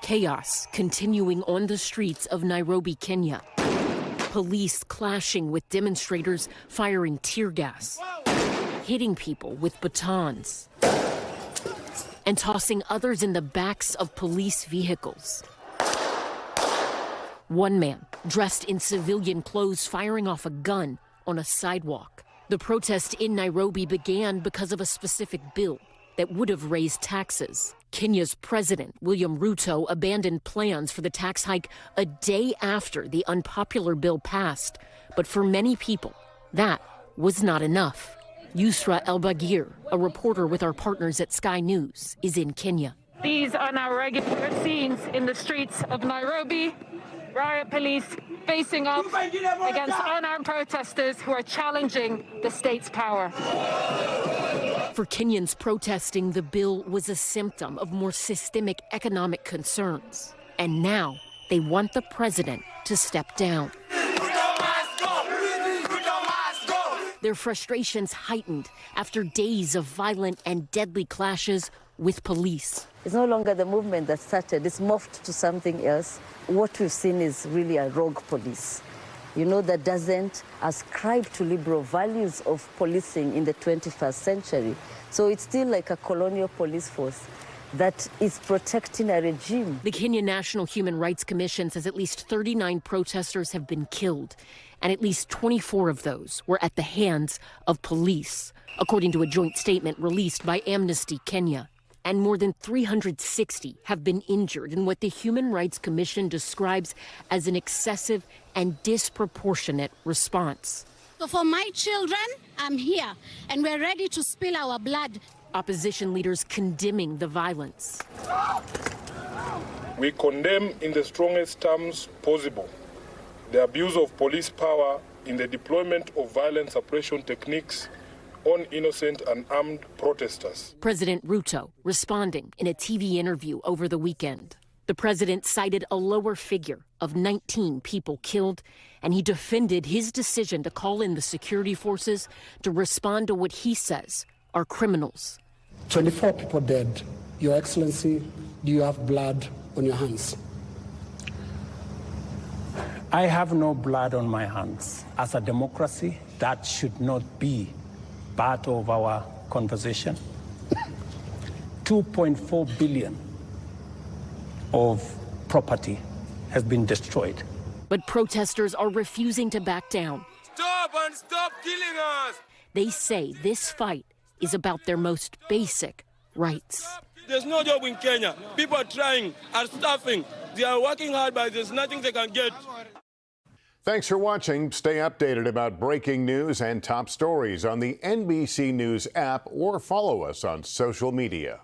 Chaos continuing on the streets of Nairobi, Kenya. Police clashing with demonstrators, firing tear gas, hitting people with batons, and tossing others in the backs of police vehicles. One man, dressed in civilian clothes, firing off a gun on a sidewalk. The protest in Nairobi began because of a specific bill that would have raised taxes. Kenya's President William Ruto abandoned plans for the tax hike a day after the unpopular bill passed. But for many people, that was not enough. Yusra El-Bagir, a reporter with our partners at Sky News, is in Kenya. These are now regular scenes in the streets of Nairobi. Riot police facing off against unarmed protesters who are challenging the state's power. For Kenyans protesting, the bill was a symptom of more systemic economic concerns. And now they want the president to step down. Their frustrations heightened after days of violent and deadly clashes with police. It's no longer the movement that started, it's morphed to something else. What we've seen is really a rogue police, that doesn't ascribe to liberal values of policing in the 21st century. So it's still like a colonial police force that is protecting a regime. The Kenya National Human Rights Commission says at least 39 protesters have been killed, and at least 24 of those were at the hands of police, according to a joint statement released by Amnesty Kenya. And more than 360 have been injured in what the Human Rights Commission describes as an excessive and disproportionate response. So for my children, I'm here, and we're ready to spill our blood. Opposition leaders condemning the violence. We condemn in the strongest terms possible the abuse of police power in the deployment of violent suppression techniques on innocent and armed protesters. President Ruto responding in a TV interview over the weekend. The president cited a lower figure of 19 people killed, and he defended his decision to call in the security forces to respond to what he says are criminals. 24 people dead. Your Excellency, do you have blood on your hands? I have no blood on my hands. As a democracy, that should not be part of our conversation. 2.4 billion of property has been destroyed. But protesters are refusing to back down. Stop and stop killing us! They say this fight is about their most basic rights. There's no job in Kenya. People are trying, are starving. They are working hard, but there's nothing they can get. Thanks for watching. Stay updated about breaking news and top stories on the NBC News app or follow us on social media.